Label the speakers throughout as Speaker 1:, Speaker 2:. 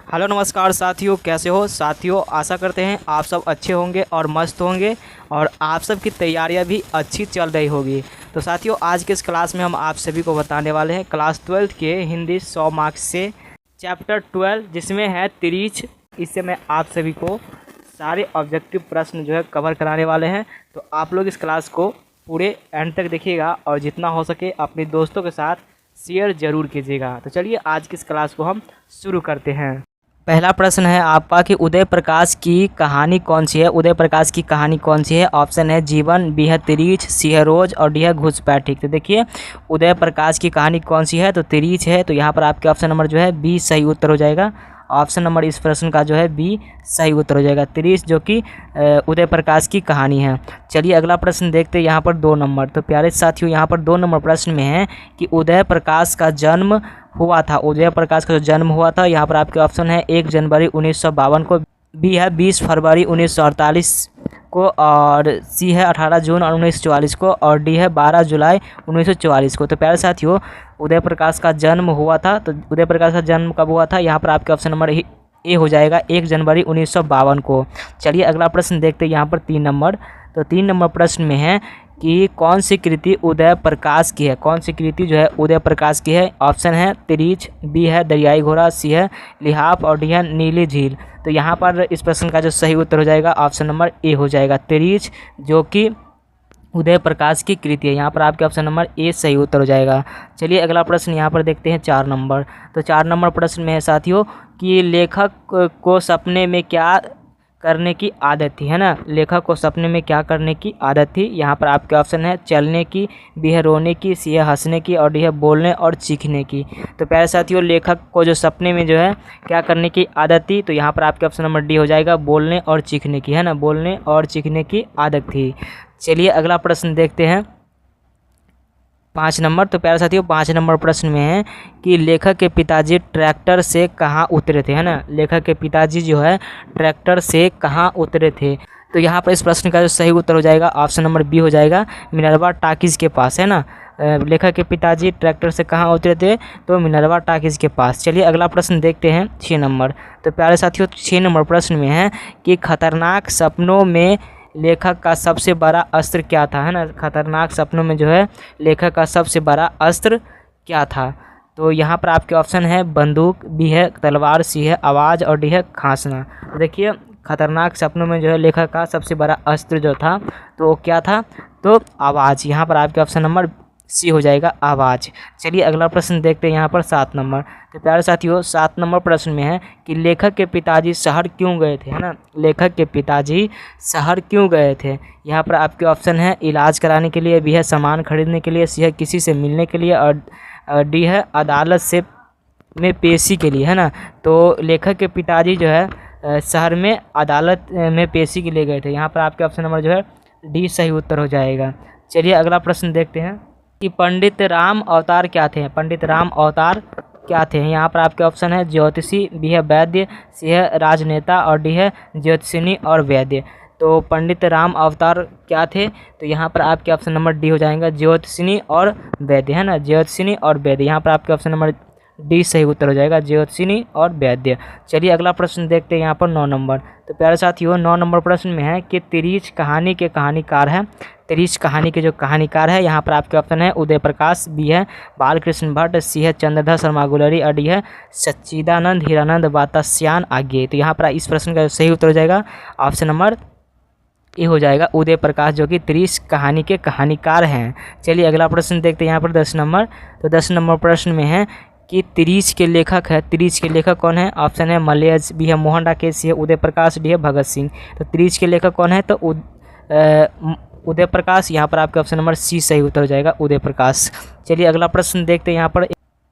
Speaker 1: Hello नमस्कार साथियों, कैसे हो साथियों। आशा करते हैं आप सब अच्छे होंगे और मस्त होंगे और आप सब की तैयारियां भी अच्छी चल रही होगी। तो साथियों, आज के इस क्लास में हम आप सभी को बताने वाले हैं क्लास 12 के हिंदी 100 मार्क्स से चैप्टर 12 जिसमें है तिरीच। इससे मैं आप सभी को सारे ऑब्जेक्टिव प्रश्न जो है कवर कराने वाले हैं। तो आप लोग इस क्लास को पूरे एंड तक देखिएगा और जितना हो सके अपने दोस्तों के साथ शेयर ज़रूर कीजिएगा। तो चलिए आज की इस क्लास को हम शुरू करते हैं। पहला प्रश्न है आपका कि उदय प्रकाश की कहानी कौन सी है। उदय प्रकाश की कहानी कौन सी है। ऑप्शन है जीवन, बी है तिरीच, सी है रोज और डी है घुसपैठ। तो देखिए उदय प्रकाश की कहानी कौन सी है, तो तिरीच है। तो यहाँ पर आपके ऑप्शन नंबर जो है बी सही उत्तर हो जाएगा। ऑप्शन नंबर इस प्रश्न का जो है बी सही उत्तर हो जाएगा, तिरीच जो कि उदय प्रकाश की कहानी है। चलिए अगला प्रश्न देखते हैं यहाँ पर 2 नंबर। तो प्यारे साथियों यहाँ पर 2 नंबर प्रश्न में है कि उदय प्रकाश का जन्म हुआ था। उदय प्रकाश का जो जन्म हुआ था यहाँ पर आपके ऑप्शन है 1 जनवरी 1952 को, बी है 20 फरवरी 1948 को और सी है 18 जून 1944 को और डी है 12 जुलाई 1944 को। तो प्यारे साथियों उदय प्रकाश का जन्म हुआ था, तो उदय प्रकाश का जन्म कब हुआ था, यहाँ पर आपके ऑप्शन नंबर ए हो जाएगा 1 जनवरी 1952 को। चलिए अगला प्रश्न देखते हैं यहाँ पर 3 नंबर। तो 3 नंबर प्रश्न में है कि कौन सी कृति उदय प्रकाश की है। कौन सी कृति जो है उदय प्रकाश की है। ऑप्शन है तिरीच, बी है दरियाई घोड़ा, सी है लिहाफ और डी है नीली झील। तो यहाँ पर इस प्रश्न का जो सही उत्तर हो जाएगा ऑप्शन नंबर ए हो जाएगा, तिरीच जो कि उदय प्रकाश की कृति है। यहाँ पर आपके ऑप्शन नंबर ए सही उत्तर हो जाएगा। चलिए अगला प्रश्न यहाँ पर देखते हैं 4 नंबर। तो 4 नंबर प्रश्न में है साथियों कि लेखक को सपने में क्या करने की आदत थी, है ना। लेखक को सपने में क्या करने की आदत थी। यहाँ पर आपके ऑप्शन है चलने की, बी है रोने की, सी है हंसने की और डी है बोलने और चीखने की। तो प्यारे साथियों लेखक को जो सपने में जो है क्या करने की आदत थी, तो यहाँ पर आपके ऑप्शन नंबर डी हो जाएगा, बोलने और चीखने की, है ना। बोलने और चीखने की आदत थी। चलिए अगला प्रश्न देखते हैं 5 नंबर। तो प्यारे साथियों 5 नंबर प्रश्न में है कि लेखक के पिताजी ट्रैक्टर से कहाँ उतरे थे, है ना। लेखक के पिताजी जो है ट्रैक्टर से कहाँ उतरे थे। तो यहाँ पर इस प्रश्न का जो सही उत्तर हो जाएगा ऑप्शन नंबर बी हो जाएगा, मिनर्वा टाकीज़ के पास, है ना। लेखक के पिताजी ट्रैक्टर से कहाँ उतरे थे, तो मिनर्वा टाकीज़ के पास। चलिए अगला प्रश्न देखते हैं 6 नंबर। तो प्यारे साथियों 6 नंबर प्रश्न में है कि खतरनाक सपनों में लेखक का सबसे बड़ा अस्त्र क्या था, है ना। खतरनाक सपनों में जो है लेखक का सबसे बड़ा अस्त्र क्या था। तो यहाँ पर आपके ऑप्शन है बंदूक, बी है तलवार, सी है आवाज़ और डी है खांसना। तो देखिए खतरनाक सपनों में जो है लेखक का सबसे बड़ा अस्त्र जो था तो वो क्या था, तो आवाज़। यहाँ पर आपके ऑप्शन नंबर सी हो जाएगा, आवाज़। चलिए अगला प्रश्न देखते हैं यहाँ पर 7 नंबर। तो प्यारे साथियों 7 नंबर प्रश्न में है कि लेखक के पिताजी शहर क्यों गए थे, है ना। लेखक के पिताजी शहर क्यों गए थे। यहाँ पर आपके ऑप्शन है इलाज कराने के लिए, बी है सामान खरीदने के लिए, सी है किसी से मिलने के लिए और डी है अदालत से में पेशी के लिए, है ना। तो लेखक के पिताजी जो है शहर में अदालत में पेशी के लिए गए थे। यहाँ पर आपके ऑप्शन नंबर जो है डी सही उत्तर हो जाएगा। चलिए अगला प्रश्न देखते हैं कि पंडित राम अवतार क्या थे। पंडित राम अवतार क्या थे। यहाँ पर आपके ऑप्शन है ज्योतिषी, बी है वैद्य, सी है राजनेता और डी है ज्योतिषिनी और वैद्य। तो पंडित राम अवतार क्या थे, तो यहाँ पर आपके ऑप्शन नंबर डी हो जाएगा, ज्योतिषिनी और वैद्य, है ना। ज्योतिषिनी और वैद्य, यहाँ पर आपके ऑप्शन नंबर डी सही उत्तर हो जाएगा, ज्योतिषिनी और वैद्य। चलिए अगला प्रश्न देखते हैं यहाँ पर 9 नंबर। तो प्यारे साथियों 9 नंबर प्रश्न में है कि तिरीच कहानी के कहानीकार हैं। तिरीच कहानी के जो कहानीकार है यहाँ पर आपके ऑप्शन है उदय प्रकाश, बी है बालकृष्ण भट्ट, सी है चंद्रधर शर्मा गुलरी और डी है सच्चिदानंद हीरानंद वात्स्यायन आगे। तो यहाँ पर इस प्रश्न का सही उत्तर हो जाएगा ऑप्शन नंबर ये हो जाएगा, उदय प्रकाश जो कि तिरीच कहानी के कहानीकार हैं। चलिए अगला प्रश्न देखते हैं यहाँ पर 10 नंबर। तो 10 नंबर प्रश्न में है कि तिरीच के लेखक है। तिरीच के लेखक कौन है। ऑप्शन है मलयज, बी है मोहन राकेश, सी है उदय प्रकाश, डी है भगत सिंह। तो तिरीच के लेखक कौन है, तो उदय प्रकाश। यहाँ पर आपके ऑप्शन नंबर सी सही उत्तर हो जाएगा, उदय प्रकाश। चलिए अगला प्रश्न देखते हैं यहाँ पर।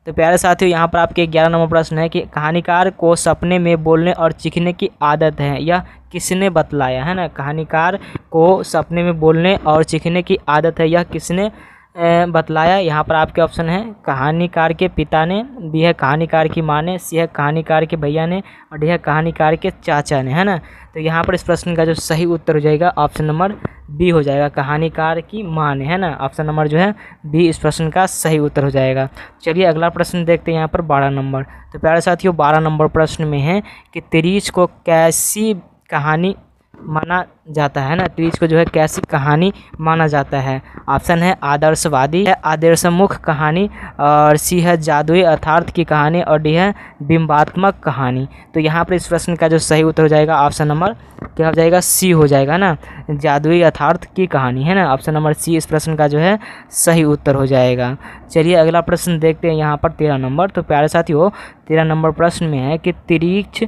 Speaker 1: तो प्यारे साथियों यहाँ पर आपके 11 नंबर प्रश्न है कि कहानीकार को सपने में बोलने और चीखने की आदत है, यह किसने बतलाया, है ना। कहानीकार को सपने में बोलने और चीखने की आदत है, यह किसने बतलाया। यहाँ पर आपके ऑप्शन है कहानीकार के पिता ने, बी है कहानीकार की माँ ने, सी है कहानीकार के भैया ने, और डी है कहानीकार के चाचा ने, है ना। तो यहाँ पर इस प्रश्न का जो सही उत्तर हो जाएगा ऑप्शन नंबर बी हो जाएगा, कहानीकार की माँ ने, है ना। ऑप्शन नंबर जो है बी इस प्रश्न का सही उत्तर हो जाएगा। चलिए अगला प्रश्न देखते हैं यहाँ पर 12 नंबर। तो प्यारे साथियों 12 नंबर प्रश्न में है कि तिरीच को कैसी कहानी माना जाता है ना, तिरीच को जो है कैसी कहानी माना जाता है। ऑप्शन है आदर्शवादी है, आदर्शमुख कहानी, और सी है जादुई अर्थार्थ की कहानी, और डी है बिंबात्मक कहानी। तो यहाँ पर इस प्रश्न का जो सही उत्तर हो जाएगा ऑप्शन नंबर क्या हो जाएगा, सी हो जाएगा ना, जादुई अर्थार्थ की कहानी, है ना। ऑप्शन नंबर सी इस प्रश्न का जो है सही उत्तर हो जाएगा। चलिए अगला प्रश्न देखते हैं यहाँ पर 13 नंबर। तो प्यारे साथियों 13 नंबर प्रश्न में है कि तिरीच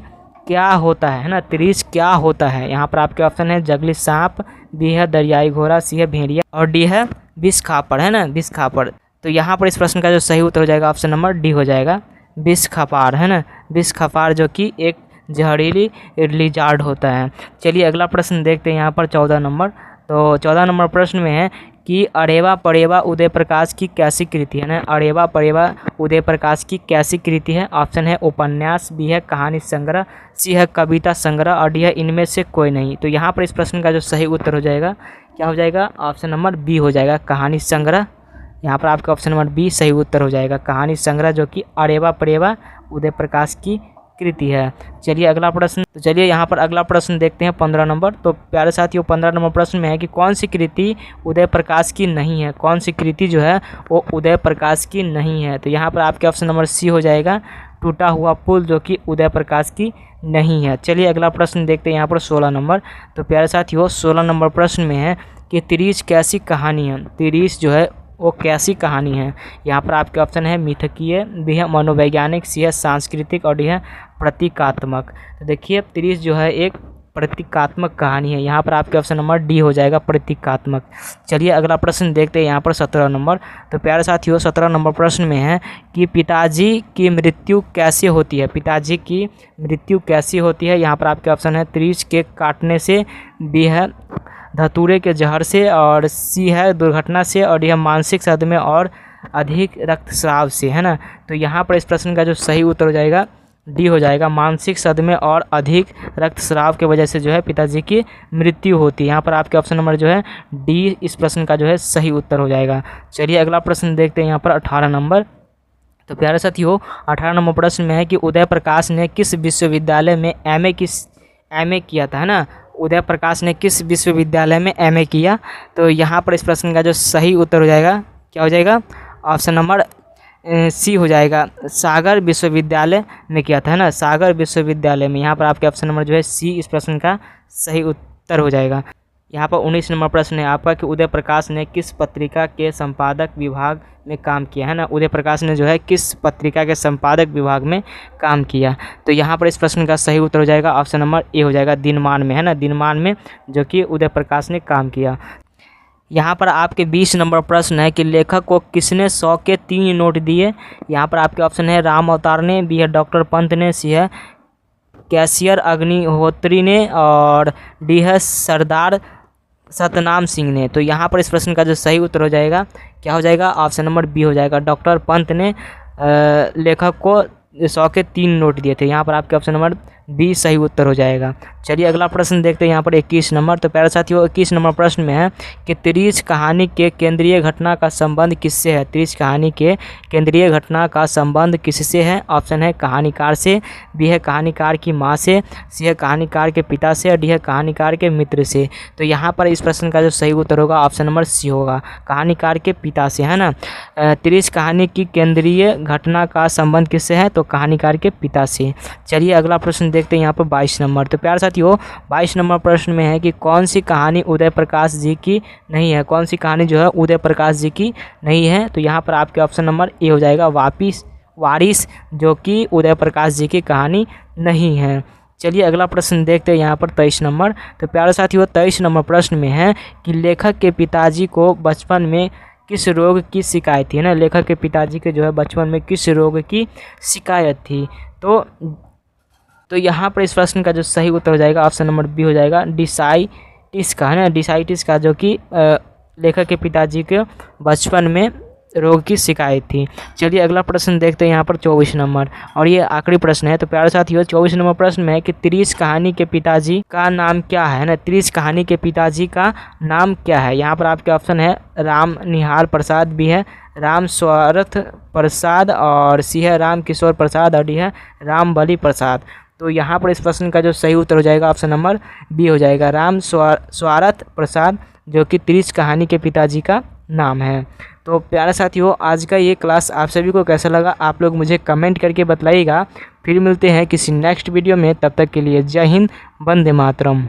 Speaker 1: क्या होता है ना, तिरीच क्या होता है। यहाँ पर आपके ऑप्शन है जंगली सांप, बी है दरियाई घोड़ा, सी है भेड़िया, और डी है विष खापड़, है ना, विष खापड़। तो यहाँ पर इस प्रश्न का जो सही उत्तर हो जाएगा ऑप्शन नंबर डी हो जाएगा, विष खपार, है ना, विष खपार, जो कि एक जहरीली लिजार्ड होता है। चलिए अगला प्रश्न देखते हैं यहाँ पर 14 नंबर। तो 14 नंबर प्रश्न में है कि अरेवा परेवा उदय प्रकाश की कैसी कृति है ना, अरेवा परेवा उदय प्रकाश की कैसी कृति है। ऑप्शन है उपन्यास, बी है कहानी संग्रह, सी है कविता संग्रह, और डी है इनमें से कोई नहीं। तो यहाँ पर इस प्रश्न का जो सही उत्तर हो जाएगा क्या हो जाएगा, ऑप्शन नंबर बी हो जाएगा, कहानी संग्रह। यहाँ पर आपका ऑप्शन नंबर बी सही उत्तर हो जाएगा, कहानी संग्रह, जो कि अरेवा परेवा उदय प्रकाश की कृति है। चलिए अगला प्रश्न, तो चलिए यहाँ पर अगला प्रश्न देखते हैं 15 नंबर। तो प्यारे साथियों 15 नंबर प्रश्न में है कि कौन सी कृति उदय प्रकाश की नहीं है, कौन सी कृति जो है वो उदय प्रकाश की नहीं है। तो यहाँ पर आपके ऑप्शन नंबर सी हो जाएगा, टूटा हुआ पुल, जो कि उदय प्रकाश की नहीं है। चलिए अगला प्रश्न देखते हैं यहाँ पर 16 नंबर। तो प्यारे साथियों 16 नंबर प्रश्न में है कि तिरीच कैसी कहानी है, तिरीच जो है वो कैसी कहानी है। यहाँ पर आपके ऑप्शन है मिथकीय, बी है मनोवैज्ञानिक, सी है सांस्कृतिक, और डी है प्रतीकात्मक। तो देखिए तिरीच जो है एक प्रतीकात्मक कहानी है। यहाँ पर आपके ऑप्शन नंबर डी हो जाएगा, प्रतीकात्मक। चलिए अगला प्रश्न देखते हैं यहाँ पर 17 नंबर। तो प्यारे साथियों 17 नंबर प्रश्न में है कि पिताजी की मृत्यु कैसे होती है, पिताजी की मृत्यु कैसी होती है। यहाँ पर आपके ऑप्शन है तिरीच के काटने से, बी है धतूरे के जहर से, और सी है दुर्घटना से, और डी है मानसिक सदमे और अधिक रक्तस्राव से, है ना। तो यहाँ पर इस प्रश्न का जो सही उत्तर हो जाएगा डी हो जाएगा, मानसिक सदमे और अधिक रक्तस्राव की वजह से जो है पिताजी की मृत्यु होती है। यहाँ पर आपके ऑप्शन नंबर जो है डी इस प्रश्न का जो है सही उत्तर हो जाएगा। चलिए अगला प्रश्न देखते हैं यहाँ पर 18 नंबर। तो प्यारे साथियों 18 नंबर प्रश्न में है कि उदय प्रकाश ने किस विश्वविद्यालय में एमए किया था, है ना, उदय प्रकाश ने किस विश्वविद्यालय में एमए किया। तो यहाँ पर इस प्रश्न का जो सही उत्तर हो जाएगा क्या हो जाएगा, ऑप्शन नंबर सी हो जाएगा, सागर विश्वविद्यालय में किया था, है ना, सागर विश्वविद्यालय में। यहाँ पर आपके ऑप्शन नंबर जो है सी इस प्रश्न का सही उत्तर हो जाएगा। यहाँ पर 19 नंबर प्रश्न है आपका कि उदय प्रकाश ने किस पत्रिका के संपादक विभाग में काम किया, है ना, उदय प्रकाश ने जो है किस पत्रिका के संपादक विभाग में काम किया। तो यहाँ पर इस प्रश्न का सही उत्तर हो जाएगा ऑप्शन नंबर ए हो जाएगा, दिनमान में, है ना, दिनमान में जो कि उदय प्रकाश ने काम किया। यहाँ पर आपके 20 नंबर प्रश्न है कि लेखक को किसने 100 के 3 नोट दिए। यहाँ पर आपके ऑप्शन है राम अवतार ने, बी है डॉक्टर पंत ने, सी है कैशियर अग्निहोत्री ने, और डी है सरदार सतनाम सिंह ने। तो यहाँ पर इस प्रश्न का जो सही उत्तर हो जाएगा क्या हो जाएगा, ऑप्शन नंबर बी हो जाएगा, डॉक्टर पंत ने लेखक को 100 के 3 नोट दिए थे। यहाँ पर आपके ऑप्शन नंबर बी सही उत्तर हो जाएगा। चलिए अगला प्रश्न देखते हैं यहाँ पर 21 नंबर। तो प्यारे साथियों 21 नंबर प्रश्न में है कि तिरीच कहानी के केंद्रीय घटना का संबंध किससे है, तिरीच कहानी के केंद्रीय घटना का संबंध किससे है। ऑप्शन है कहानीकार से, बी है कहानीकार की माँ से, सी है कहानीकार के पिता से, और डी है कहानीकार के मित्र से। तो यहाँ पर इस प्रश्न का जो सही उत्तर होगा ऑप्शन नंबर सी होगा, कहानीकार के पिता से, है ना। तिरीच कहानी की केंद्रीय घटना का संबंध किससे है, तो कहानीकार के पिता से। चलिए अगला प्रश्न देखते हैं यहाँ पर 22 नंबर। तो प्यारे साथियों 22 नंबर प्रश्न में है कि कौन सी कहानी उदय प्रकाश जी की नहीं है, कौन सी कहानी जो है उदय प्रकाश जी की नहीं है। तो यहाँ पर आपके ऑप्शन नंबर ए हो जाएगा, वारिस, जो कि उदय प्रकाश जी की कहानी नहीं है। चलिए अगला प्रश्न देखते हैं यहाँ पर 23 नंबर। तो प्यारे साथियों 23 नंबर प्रश्न में है कि लेखक के पिताजी को बचपन में किस रोग की शिकायत थी, है ना, लेखक के पिताजी के जो है बचपन में किस रोग की शिकायत थी। तो यहाँ पर इस प्रश्न का जो सही उत्तर हो जाएगा ऑप्शन नंबर बी हो जाएगा, डिसाइटिस का, है ना, डिसाइटिस का, जो कि लेखक के पिताजी के बचपन में रोग की शिकायत थी। चलिए अगला प्रश्न देखते हैं यहाँ पर 24 नंबर, और ये आखिरी प्रश्न है। तो प्यारे साथियों 24 नंबर प्रश्न में है कि त्रिश कहानी के पिताजी का नाम क्या है ना। त्रिश कहानी के पिताजी का नाम क्या है। यहाँ पर आपके ऑप्शन है राम निहाल प्रसाद, भी है राम स्वरथ प्रसाद, और सी है राम किशोर प्रसाद, और डी है राम बली प्रसाद। तो यहाँ पर इस प्रश्न का जो सही उत्तर हो जाएगा ऑप्शन नंबर बी हो जाएगा, राम स्वरथ प्रसाद, जो कि त्रिश कहानी के पिताजी का नाम है। तो प्यारे साथियों आज का ये क्लास आप सभी को कैसा लगा आप लोग मुझे कमेंट करके बताइएगा। फिर मिलते हैं किसी नेक्स्ट वीडियो में, तब तक के लिए जय हिंद, वंदे मातरम।